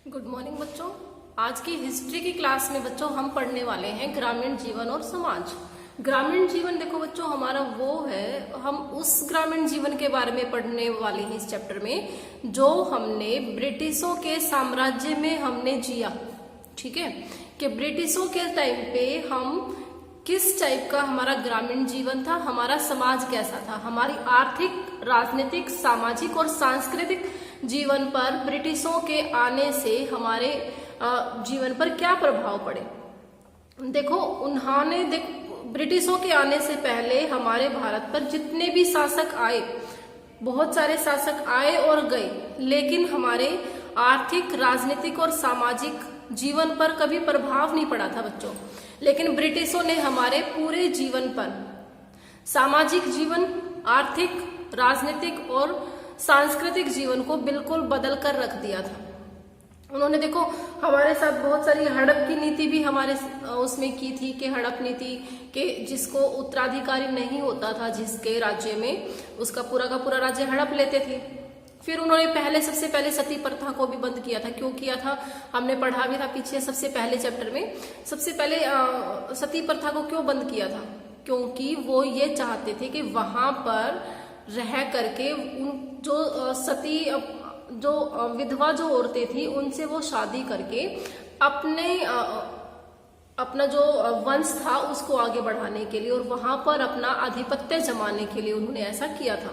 Good morning बच्चों। आज की हिस्ट्री की क्लास में बच्चों हम पढ़ने वाले हैं ग्रामीण जीवन और समाज। ग्रामीण जीवन देखो बच्चों हमारा वो है, हम उस ग्रामीण जीवन के बारे में पढ़ने वाले हैं इस चैप्टर में जो हमने ब्रिटिशों के साम्राज्य में हमने जिया। ठीक है, कि ब्रिटिशों के टाइम पे हम किस टाइप का हमारा ग्रामीण जीवन था, हमारा समाज कैसा था, हमारी आर्थिक, राजनीतिक, सामाजिक और सांस्कृतिक जीवन पर ब्रिटिशों के आने से हमारे जीवन पर क्या प्रभाव पड़े। देखो उन्होंने ब्रिटिशों के आने से पहले हमारे भारत पर जितने भी शासक आए, बहुत सारे शासक आए और गए, लेकिन हमारे आर्थिक, राजनीतिक और सामाजिक जीवन पर कभी प्रभाव नहीं पड़ा था बच्चों। लेकिन ब्रिटिशों ने हमारे पूरे जीवन पर, सामाजिक जीवन, आर्थिक, राजनीतिक और सांस्कृतिक जीवन को बिल्कुल बदल कर रख दिया था। उन्होंने देखो हमारे साथ बहुत सारी हड़प की नीति भी हमारे उसमें की थी, कि हड़प नीति के जिसको उत्तराधिकारी नहीं होता था जिसके राज्य में, उसका पूरा का पूरा राज्य हड़प लेते थे। फिर उन्होंने सबसे पहले सती प्रथा को भी बंद किया था। क्यों किया था हमने पढ़ा भी था पीछे सबसे पहले चैप्टर में। सबसे पहले सती प्रथा को क्यों बंद किया था? क्योंकि वो ये चाहते थे कि वहां पर रह करके उन जो सती, जो विधवा जो औरतें थी, उनसे वो शादी करके अपना जो वंश था उसको आगे बढ़ाने के लिए और वहां पर अपना आधिपत्य जमाने के लिए उन्होंने ऐसा किया था।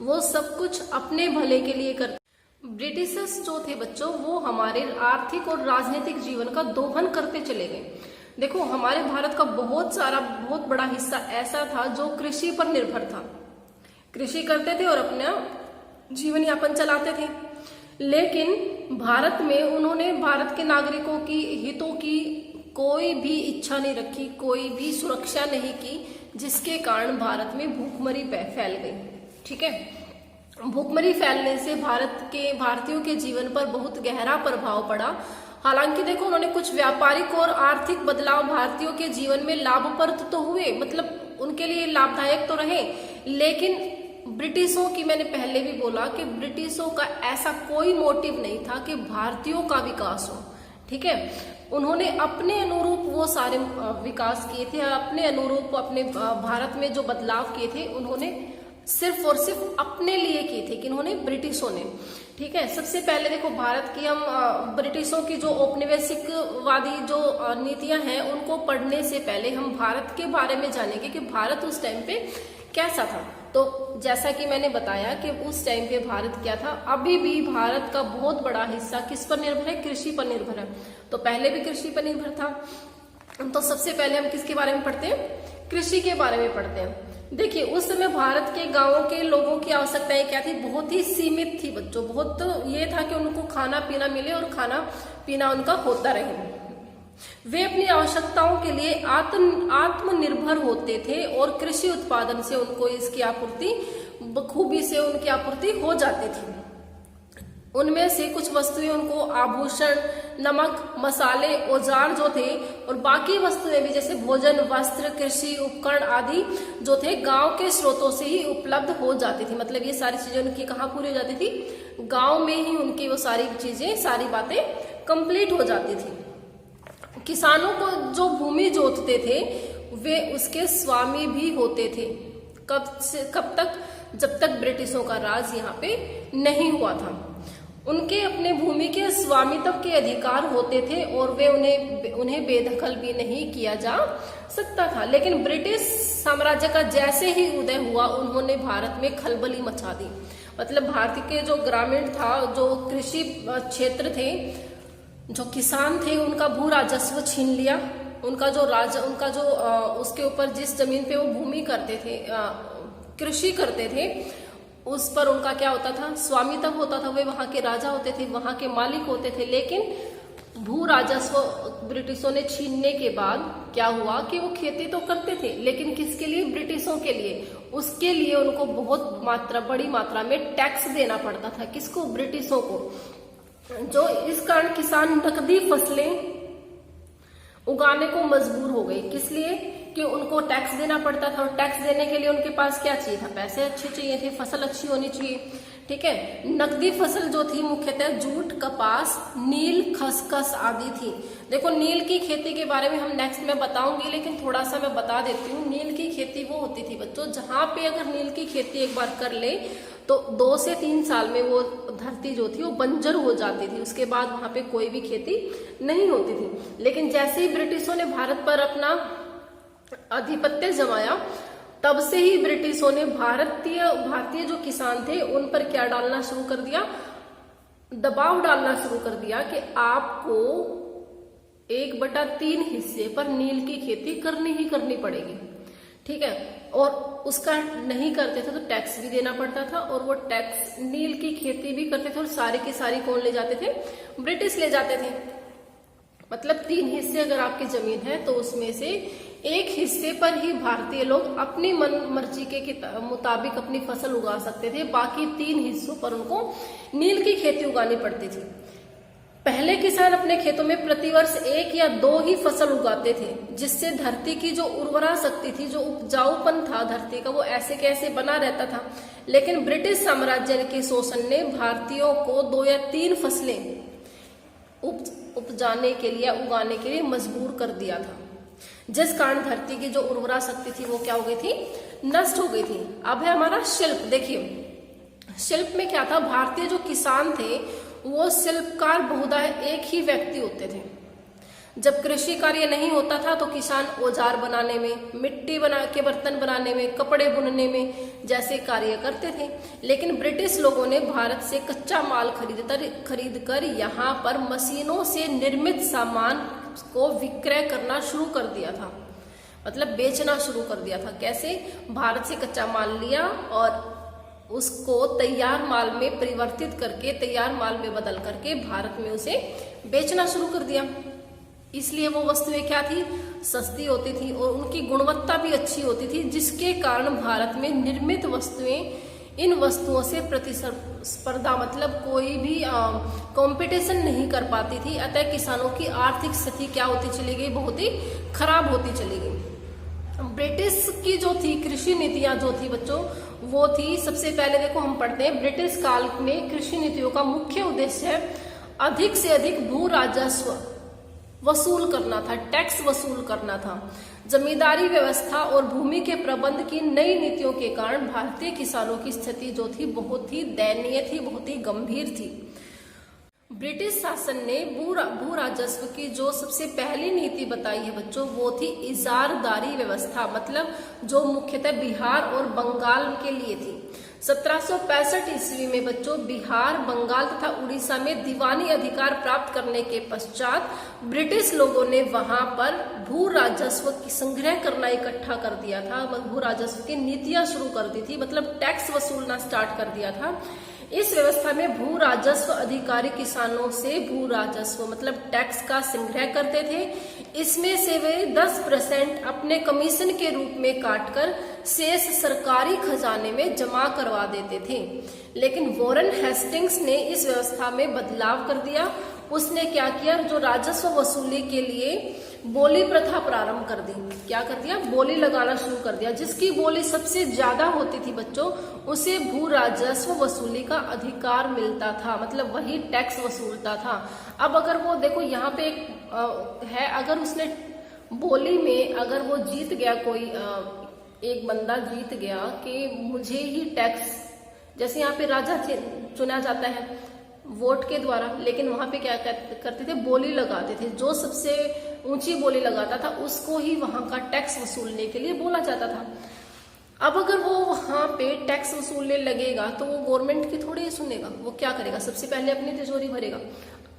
वो सब कुछ अपने भले के लिए करते। ब्रिटिशर्स जो थे बच्चों वो हमारे आर्थिक और राजनीतिक जीवन का दोहन करते चले गए। देखो हमारे भारत का बहुत बड़ा हिस्सा ऐसा था जो कृषि पर निर्भर था, कृषि करते थे और अपना जीवन यापन चलाते थे। लेकिन भारत में उन्होंने भारत के नागरिकों की हितों की कोई भी इच्छा नहीं रखी, कोई भी सुरक्षा नहीं की, जिसके कारण भारत में भूखमरी फैल गई। ठीक है, भूखमरी फैलने से भारतीयों के जीवन पर बहुत गहरा प्रभाव पड़ा। हालांकि देखो उन्होंने कुछ व्यापारिक और आर्थिक बदलाव भारतीयों के जीवन में लाभप्रद तो हुए, मतलब उनके लिए लाभदायक तो रहे, लेकिन ब्रिटिशों की, मैंने पहले भी बोला कि ब्रिटिशों का ऐसा कोई मोटिव नहीं था कि भारतीयों का विकास हो। ठीक है, उन्होंने अपने अनुरूप वो सारे विकास किए थे, अपने अनुरूप अपने भारत में जो बदलाव किए थे उन्होंने सिर्फ और सिर्फ अपने लिए किए थे। कि उन्होंने, ब्रिटिशों ने। ठीक है, सबसे पहले देखो भारत की हम ब्रिटिशों की जो औपनिवेशिकवादी जो नीतियां हैं उनको पढ़ने से पहले हम भारत के बारे में जानेंगे कि भारत उस टाइम पे कैसा था। तो जैसा कि मैंने बताया कि उस टाइम पे भारत क्या था, अभी भी भारत का बहुत बड़ा हिस्सा किस पर निर्भर है? कृषि पर निर्भर है। तो पहले भी कृषि पर निर्भर था। तो सबसे पहले हम किसके बारे में पढ़ते हैं? कृषि के बारे में पढ़ते हैं। देखिए उस समय भारत के गांवों के लोगों की आवश्यकताएं क्या थी? बहुत ही सीमित थी बच्चों। बहुत ये था कि उनको खाना पीना मिले और खाना पीना उनका होता रहे। वे अपनी आवश्यकताओं के लिए आत्मनिर्भर होते थे और कृषि उत्पादन से उनको इसकी आपूर्ति बखूबी से उनकी आपूर्ति हो जाती थी। उनमें से कुछ वस्तुएं उनको आभूषण, नमक, मसाले, औजार जो थे और बाकी वस्तुएं भी जैसे भोजन, वस्त्र, कृषि उपकरण आदि जो थे गांव के स्रोतों से ही उपलब्ध हो जाती थी। मतलब ये सारी चीजें उनकी कहाँ पूरी हो जाती थी? गांव में ही उनकी वो सारी चीजें, सारी बातें कंप्लीट हो जाती थी। किसानों को जो भूमि जोतते थे वे उसके स्वामी भी होते थे। कब तक? जब तक ब्रिटिशों का राज यहाँ पे नहीं हुआ था। उनके अपने भूमि के स्वामित्व के अधिकार होते थे और वे उन्हें बेदखल भी नहीं किया जा सकता था। लेकिन ब्रिटिश साम्राज्य का जैसे ही उदय हुआ उन्होंने भारत में खलबली मचा दी। मतलब भारत के जो ग्रामीण था, जो कृषि क्षेत्र थे, जो किसान थे, उनका भू राजस्व छीन लिया। उनका जो उसके ऊपर जिस जमीन पे वो भूमि करते थे, कृषि करते थे, उस पर उनका क्या होता था? स्वामित्व होता था। वे वहां के राजा होते थे, वहां के मालिक होते थे। लेकिन भू राजस्व ब्रिटिशों ने छीनने के बाद क्या हुआ कि वो खेती तो करते थे, लेकिन किसके लिए? ब्रिटिशों के लिए। उसके लिए उनको बड़ी मात्रा में टैक्स देना पड़ता था। किसको? ब्रिटिशों को। जो इस कारण किसान नकदी फसलें उगाने को मजबूर हो गए। किस लिए? कि उनको टैक्स देना पड़ता था और टैक्स देने के लिए उनके पास क्या चाहिए था? पैसे अच्छे चाहिए थे, फसल अच्छी होनी चाहिए। ठीक है। नकदी फसल जो थी मुख्यतः जूट, कपास, नील, खसखस आदि थी। देखो नील की खेती के बारे में हम नेक्स्ट में बताऊंगी, लेकिन थोड़ा सा मैं बता देती हूँ। नील की खेती वो होती थी बच्चों, जहां पे अगर नील की खेती एक बार कर ले तो 2 से 3 साल में वो धरती जो थी वो बंजर हो जाती थी, उसके बाद वहां पे कोई भी खेती नहीं होती थी। लेकिन जैसे ही ब्रिटिशों ने भारत पर अपना आधिपत्य जमाया, तब से ही ब्रिटिशों ने भारतीय जो किसान थे उन पर क्या डालना शुरू कर दिया, दबाव डालना शुरू कर दिया कि आपको 1/3 हिस्से पर नील की खेती करनी ही करनी पड़ेगी, ठीक है। और उसका नहीं करते थे तो टैक्स भी देना पड़ता था, और वो टैक्स नील की खेती भी करते थे और सारी की सारी कौन ले जाते थे, ब्रिटिश ले जाते थे। मतलब 3 हिस्से अगर आपकी जमीन है तो उसमें से 1 हिस्से पर ही भारतीय लोग अपनी मन मर्जी के मुताबिक अपनी फसल उगा सकते थे, बाकी 3 हिस्सों पर उनको नील की खेती उगानी पड़ती थी। पहले किसान अपने खेतों में प्रतिवर्ष 1 या 2 ही फसल उगाते थे, जिससे धरती की जो उर्वरा शक्ति थी, जो उपजाऊपन था धरती का, वो ऐसे कैसे बना रहता था। लेकिन ब्रिटिश साम्राज्य के शोषण ने भारतीयों को 2 या 3 फसलें उपजाने के लिए, उगाने के लिए मजबूर कर दिया था, जिस कारण धरती की जो उर्वरा शक्ति थी वो क्या हो गई थी, नष्ट हो गई थी। अब है हमारा शिल्प। देखिए शिल्प में क्या था, भारतीय जो किसान थे वो शिल्पकार बहुधा एक ही व्यक्ति होते थे। जब कृषि कार्य नहीं होता था तो किसान औजार बनाने में, मिट्टी बना के बर्तन बनाने में, कपड़े बुनने में जैसे कार्य करते थे। लेकिन ब्रिटिश लोगों ने भारत से कच्चा माल खरीदकर यहाँ पर मशीनों से निर्मित सामान को विक्रय करना शुरू कर दिया था, मतलब बेचना शुरू कर दिया था। कैसे, भारत से कच्चा माल लिया और उसको तैयार माल में परिवर्तित करके, तैयार माल में बदल करके भारत में उसे बेचना शुरू कर दिया। इसलिए वो वस्तुएं क्या थी, सस्ती होती थी और उनकी गुणवत्ता भी अच्छी होती थी, जिसके कारण भारत में निर्मित वस्तुएं इन वस्तुओं से प्रतिस्पर्धा, मतलब कोई भी कंपटीशन नहीं कर पाती थी। अतः किसानों की आर्थिक स्थिति क्या होती चली गई, बहुत ही खराब होती चली गई। ब्रिटिश की जो थी कृषि नीतियां जो थी बच्चों, वो थी, सबसे पहले देखो हम पढ़ते हैं, ब्रिटिश काल में कृषि नीतियों का मुख्य उद्देश्य अधिक से अधिक भू राजस्व वसूल करना था, टैक्स वसूल करना था। जमींदारी व्यवस्था और भूमि के प्रबंध की नई नीतियों के कारण भारतीय किसानों की स्थिति जो थी बहुत ही दयनीय थी, बहुत ही गंभीर थी। ब्रिटिश शासन ने भू राजस्व की जो सबसे पहली नीति बताई है बच्चों, वो थी इजारदारी व्यवस्था, मतलब जो मुख्यतः बिहार और बंगाल के लिए थी। 1765 ईस्वी में बच्चों बिहार, बंगाल तथा उड़ीसा में दीवानी अधिकार प्राप्त करने के पश्चात ब्रिटिश लोगों ने वहां पर भू राजस्व की संग्रह करना इकट्ठा कर दिया था, भू राजस्व की नीतियां शुरू कर दी थी, मतलब टैक्स वसूलना स्टार्ट कर दिया था। इस व्यवस्था में भू राजस्व अधिकारी किसानों से भू राजस्व मतलब टैक्स का संग्रह करते थे। इसमें से वे 10% अपने कमीशन के रूप में काटकर शेष सरकारी खजाने में जमा करवा देते थे। लेकिन वॉरेन हेस्टिंग्स ने इस व्यवस्था में बदलाव कर दिया। उसने क्या किया, जो राजस्व वसूली के लिए बोली प्रथा प्रारंभ कर दी। क्या कर दिया, बोली लगाना शुरू कर दिया। जिसकी बोली सबसे ज्यादा होती थी बच्चों, उसे भू राजस्व वसूली का अधिकार मिलता था, मतलब वही टैक्स वसूलता था। अब अगर वो देखो यहाँ पे है, अगर उसने बोली में अगर वो जीत गया, कोई एक बंदा जीत गया कि मुझे ही टैक्स, जैसे यहाँ पे राजा चुना जाता है वोट के द्वारा, लेकिन वहां पे क्या करते थे, बोली लगाते थे। जो सबसे ऊंची बोली लगाता था उसको ही वहां का टैक्स वसूलने के लिए बोला जाता था। अब अगर वो वहां पे टैक्स वसूलने लगेगा तो वो गवर्नमेंट की थोड़ी सुनेगा, वो क्या करेगा, सबसे पहले अपनी तिजोरी भरेगा।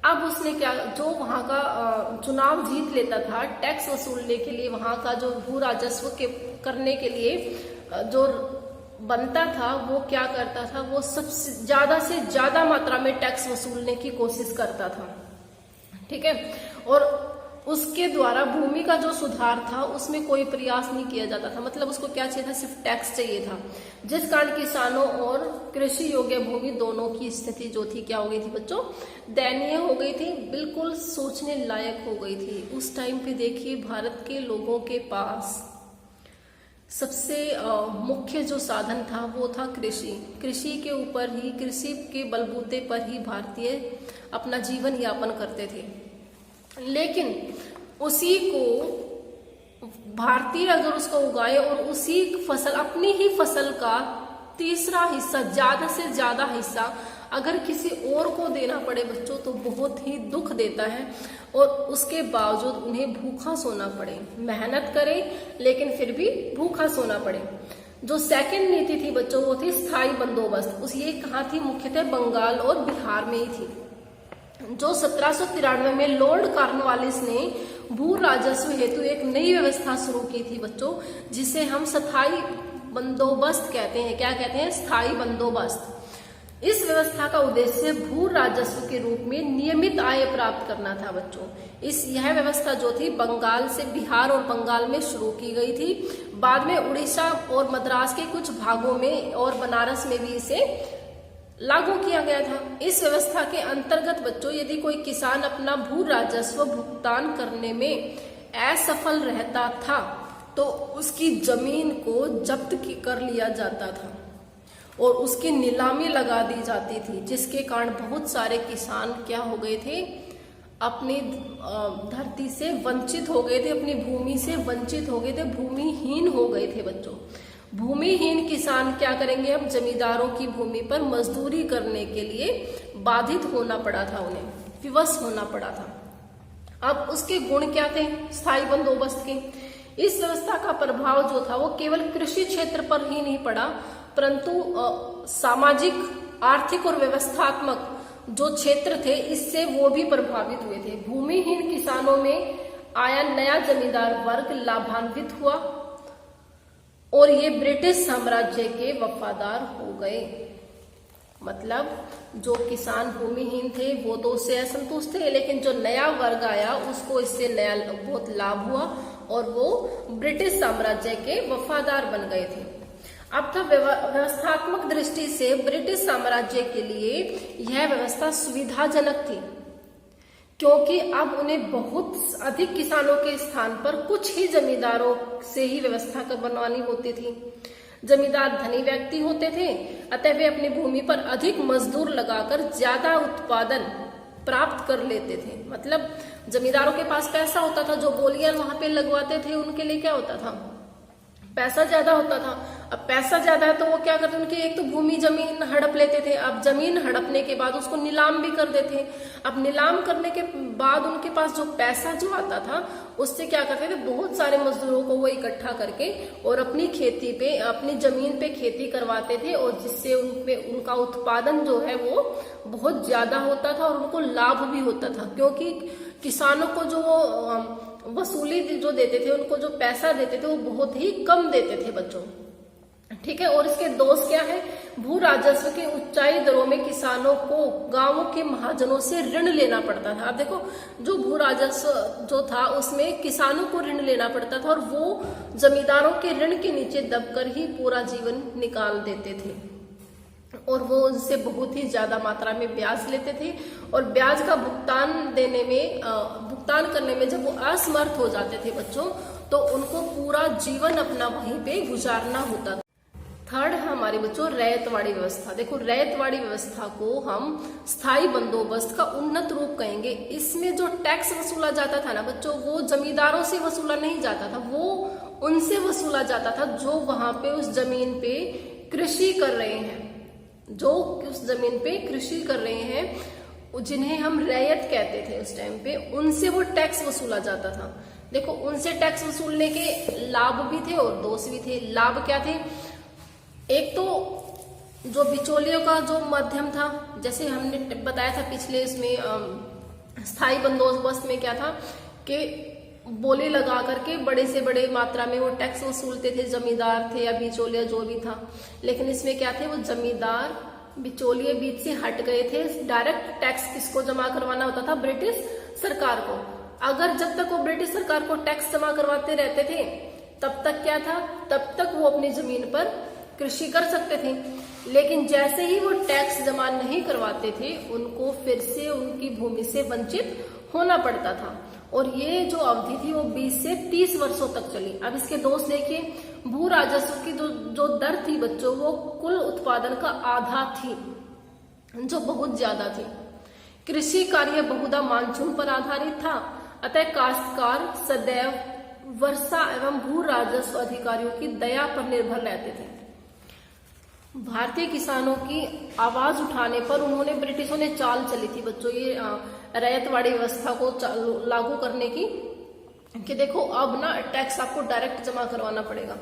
अब उसने क्या, जो वहां का चुनाव जीत लेता था टैक्स वसूलने के लिए, वहां का जो भू राजस्व के करने के लिए जो बनता था, वो क्या करता था, वो सबसे ज्यादा से ज्यादा मात्रा में टैक्स वसूलने की कोशिश करता था, ठीक है। और उसके द्वारा भूमि का जो सुधार था उसमें कोई प्रयास नहीं किया जाता था, मतलब उसको क्या चाहिए था, सिर्फ टैक्स चाहिए था। जिस कारण किसानों और कृषि योग्य भूमि दोनों की स्थिति जो थी क्या हो गई थी बच्चों, दयनीय हो गई थी, बिल्कुल सोचने लायक हो गई थी। उस टाइम पे देखिए भारत के लोगों के पास सबसे मुख्य जो साधन था वो था कृषि। कृषि के ऊपर ही, कृषि के बलबूते पर ही भारतीय अपना जीवन यापन करते थे। लेकिन उसी को भारतीय अगर उसको उगाए और उसी फसल, अपनी ही फसल का तीसरा हिस्सा, ज्यादा से ज्यादा हिस्सा अगर किसी और को देना पड़े बच्चों, तो बहुत ही दुख देता है। और उसके बावजूद उन्हें भूखा सोना पड़े, मेहनत करें लेकिन फिर भी भूखा सोना पड़े। जो सेकंड नीति थी बच्चों वो थी स्थायी बंदोबस्त। उस ये कहाँ थी? मुख्यतः बंगाल और बिहार में ही थी। जो 1793 में लॉर्ड कॉर्नवालिस ने भू राजस्व हेतु एक नई व्यवस्था शुरू की थी बच्चों, जिसे हम स्थायी बंदोबस्त कहते हैं। क्या कहते हैं? स्थायी बंदोबस्त। इस व्यवस्था का उद्देश्य भू राजस्व के रूप में नियमित आय प्राप्त करना था बच्चों। यह व्यवस्था जो थी बंगाल से, बिहार और बंगाल में शुरू की गई थी। बाद में उड़ीसा और मद्रास के कुछ भागों में और बनारस में भी इसे लागू किया गया था। इस व्यवस्था के अंतर्गत बच्चों यदि कोई किसान अपना भू राजस्व भुगतान करने में असफल रहता था तो उसकी जमीन को जब्त कर लिया जाता था और उसकी नीलामी लगा दी जाती थी, जिसके कारण बहुत सारे किसान क्या हो गए थे? अपनी धरती से वंचित हो गए थे, अपनी भूमि से वंचित हो गए थे, भूमिहीन हो गए थे बच्चों। भूमिहीन किसान क्या करेंगे? अब जमींदारों की भूमि पर मजदूरी करने के लिए बाधित होना पड़ा था, उन्हें विवश होना पड़ा था। अब उसके गुण क्या थे स्थायी बंदोबस्त के? इस व्यवस्था का प्रभाव जो था वो केवल कृषि क्षेत्र पर ही नहीं पड़ा, परंतु सामाजिक, आर्थिक और व्यवस्थात्मक जो क्षेत्र थे इससे वो भी प्रभावित हुए थे। भूमिहीन किसानों में आया नया जमींदार वर्ग लाभान्वित हुआ और ये ब्रिटिश साम्राज्य के वफादार हो गए। मतलब जो किसान भूमिहीन थे वो तो उससे असंतुष्ट थे, लेकिन जो नया वर्ग आया उसको इससे नया बहुत लाभ हुआ और वो ब्रिटिश साम्राज्य के वफादार बन गए थे। अब था व्यवस्थात्मक दृष्टि से ब्रिटिश साम्राज्य के लिए यह व्यवस्था सुविधाजनक थी, क्योंकि अब उन्हें बहुत अधिक किसानों के स्थान पर कुछ ही जमींदारों से ही व्यवस्था बनवानी होती थी। जमींदार धनी व्यक्ति होते थे, अतः वे अपनी भूमि पर अधिक मजदूर लगाकर ज्यादा उत्पादन प्राप्त कर लेते थे। मतलब जमींदारों के पास पैसा होता था, जो बोलियां वहां पे लगवाते थे उनके लिए क्या होता था? पैसा ज्यादा होता था। अब पैसा ज्यादा है तो वो क्या करते? उनकी एक तो भूमि जमीन हड़प लेते थे। अब जमीन हड़पने के बाद उसको नीलाम भी कर देते। अब नीलाम करने के बाद उनके पास जो पैसा जो आता था उससे क्या करते थे? बहुत सारे मजदूरों को वो इकट्ठा करके और अपनी खेती पे, अपनी जमीन पे खेती करवाते थे, और जिससे उनपे उनका उत्पादन जो है वो बहुत ज्यादा होता था और उनको लाभ भी होता था, क्योंकि किसानों को जो वसूली जो देते थे, उनको जो पैसा देते थे वो बहुत ही कम देते थे बच्चों। ठीक है। और इसके दोष क्या है? भू राजस्व के उच्चाई दरों में किसानों को गांवों के महाजनों से ऋण लेना पड़ता था। अब देखो, जो भू राजस्व जो था उसमें किसानों को ऋण लेना पड़ता था और वो जमींदारों के ऋण के नीचे दबकर ही पूरा जीवन निकाल देते थे, और वो उनसे बहुत ही ज्यादा मात्रा में ब्याज लेते थे, और ब्याज का भुगतान करने में जब वो असमर्थ हो जाते थे बच्चों, तो उनको पूरा जीवन अपना वहीं पे गुजारना होता था। थर्ड है हमारे बच्चों रैयतवाड़ी व्यवस्था। देखो, रैयतवाड़ी व्यवस्था को हम स्थायी बंदोबस्त का उन्नत रूप कहेंगे। इसमें जो टैक्स वसूला जाता था ना बच्चों, वो जमींदारों से वसूला नहीं जाता था, वो उनसे वसूला जाता था जो वहां पे उस जमीन पे कृषि कर रहे हैं, जो उस जमीन पे कृषि कर रहे हैं, जिन्हें हम रैयत कहते थे उस टाइम पे, उनसे वो टैक्स वसूला जाता था। देखो, उनसे टैक्स वसूलने के लाभ भी थे और दोष भी थे। लाभ क्या थे? एक तो जो बिचौलियों का जो माध्यम था, जैसे हमने बताया था पिछले इसमें स्थायी बंदोबस्त में क्या था कि बोली लगा करके बड़े से बड़े मात्रा में वो टैक्स वसूलते थे, जमींदार थे या बिचौलिया जो भी था। लेकिन इसमें क्या थे? वो जमींदार बिचौलिए बीच से हट गए थे। डायरेक्ट टैक्स किसको जमा करवाना होता था? ब्रिटिश सरकार को। अगर जब तक वो ब्रिटिश सरकार को टैक्स जमा करवाते रहते थे तब तक क्या था? तब तक वो अपनी जमीन पर कृषि कर सकते थे। लेकिन जैसे ही वो टैक्स जमा नहीं करवाते थे, उनको फिर से उनकी भूमि से वंचित होना पड़ता था। और ये जो अवधि थी वो 20 से 30 वर्षों तक चली। अब इसके दोष देखिए, भू राजस्व की जो दर थी बच्चों वो कुल उत्पादन का आधा थी, जो बहुत ज्यादा थी। कृषि कार्य बहुधा मानसून पर आधारित था, अतः काश्तकार सदैव वर्षा एवं भू राजस्व अधिकारियों की दया पर निर्भर रहते थे। भारतीय किसानों की आवाज उठाने पर उन्होंने, ब्रिटिशों ने चाल चली थी बच्चों ये रैयतवाड़ी व्यवस्था को लागू करने की, कि देखो अब ना टैक्स आपको डायरेक्ट जमा करवाना पड़ेगा।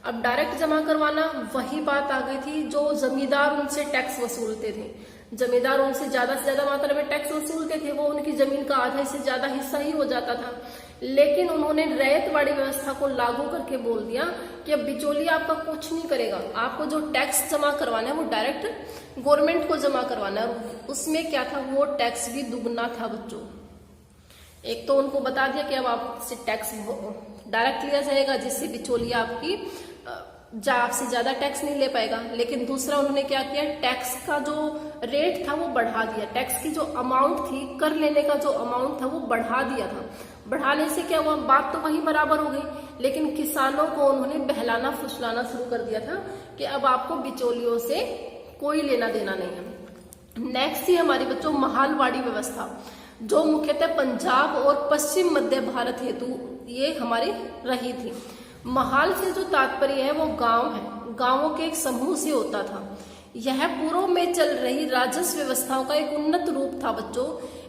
अब डायरेक्ट जमा करवाना, वही बात आ गई थी जो जमींदार उनसे टैक्स वसूलते थे। जमींदार उनसे ज्यादा से ज्यादा मात्रा में टैक्स वसूलते थे, वो उनकी जमीन का आधे से ज्यादा हिस्सा ही हो जाता था। लेकिन उन्होंने रैयतवाड़ी व्यवस्था को लागू करके बोल दिया कि अब बिचौलिया आपका कुछ नहीं करेगा, आपको जो टैक्स जमा करवाना है वो डायरेक्ट गवर्नमेंट को जमा करवाना है। और उसमें क्या था, वो टैक्स भी दुगना था बच्चों। एक तो उनको बता दिया कि अब आपसे टैक्स डायरेक्ट लिया जाएगा, जिससे बिचौलिया आपकी आपसे ज्यादा टैक्स नहीं ले पाएगा। लेकिन दूसरा उन्होंने क्या किया, टैक्स का जो रेट था वो बढ़ा दिया, टैक्स की जो अमाउंट थी, कर लेने का जो अमाउंट था वो बढ़ा दिया था। बढ़ाने से क्या हुआ, बात तो वही बराबर हो गई, लेकिन किसानों को उन्होंने बहलाना फुसलाना शुरू कर दिया था कि अब आपको बिचौलियों से कोई लेना देना नहीं है। नेक्स्ट थी हमारी बच्चों महालवाड़ी व्यवस्था, जो मुख्यतः पंजाब और पश्चिम मध्य भारत हेतु ये हमारी रही थी। महाल से जो तात्पर्य है वो गांव है, गांवों के एक समूह से होता था। यह पूर्व में चल रही राजस्व व्यवस्थाओं का एक उन्नत रूप था बच्चों।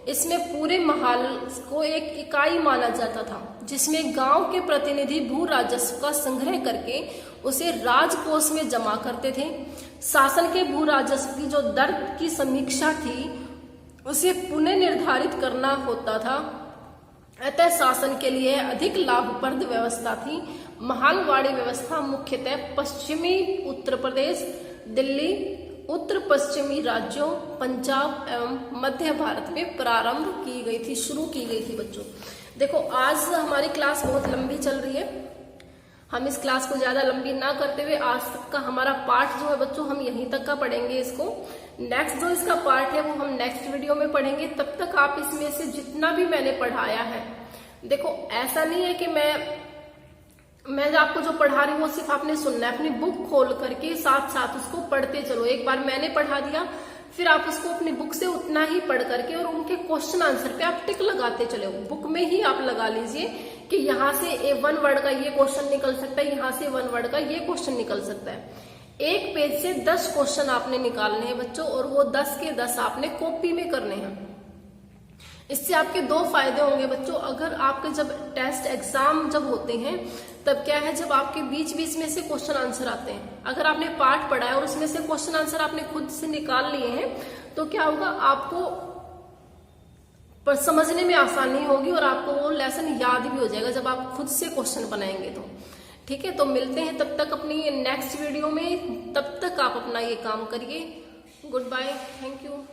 इसमें पूरे महाल को एक इकाई माना जाता था, जिसमें गांव के प्रतिनिधि भू राजस्व का संग्रह करके उसे राजकोष में जमा करते थे। शासन के भू राजस्व की जो दर की समीक्षा थी उसे पुनः निर्धारित करना होता था, अतः शासन के लिए अधिक लाभप्रद व्यवस्था थी। महालवाड़ी व्यवस्था मुख्यतः पश्चिमी उत्तर प्रदेश, दिल्ली, उत्तर पश्चिमी राज्यों, पंजाब एवं मध्य भारत में प्रारंभ की गई थी, शुरू की गई थी बच्चों। देखो आज हमारी क्लास बहुत लंबी चल रही है, हम इस क्लास को ज्यादा लंबी ना करते हुए आज तक का हमारा पार्ट जो है बच्चों हम यहीं तक का पढ़ेंगे। इसको नेक्स्ट जो इसका पार्ट है वो हम नेक्स्ट वीडियो में पढ़ेंगे। तब तक आप इसमें से जितना भी मैंने पढ़ाया है, देखो ऐसा नहीं है कि मैं आपको जो पढ़ा रही हूँ वो सिर्फ आपने सुनना है, अपनी बुक खोल करके साथ साथ उसको पढ़ते चलो। एक बार मैंने पढ़ा दिया, फिर आप उसको अपनी बुक से उतना ही पढ़ करके और उनके क्वेश्चन आंसर पे आप टिक लगाते चले। बुक में ही आप लगा लीजिए कि यहाँ से 1 वर्ड का ये क्वेश्चन निकल सकता है, यहाँ से 1 वर्ड का ये क्वेश्चन निकल सकता है। एक पेज से 10 क्वेश्चन आपने निकालने हैं बच्चों, और वो 10 के 10 आपने कॉपी में करने हैं। इससे आपके 2 फायदे होंगे बच्चों। अगर आपके जब टेस्ट एग्जाम जब होते हैं तब क्या है, जब आपके बीच बीच में से क्वेश्चन आंसर आते हैं, अगर आपने पार्ट पढ़ा है और उसमें से क्वेश्चन आंसर आपने खुद से निकाल लिए हैं, तो क्या होगा, आपको पर समझने में आसानी होगी और आपको वो लेसन याद भी हो जाएगा जब आप खुद से क्वेश्चन बनाएंगे तो। ठीक है, तो मिलते हैं तब तक अपनी नेक्स्ट वीडियो में। तब तक आप अपना ये काम करिए। Goodbye, thank you.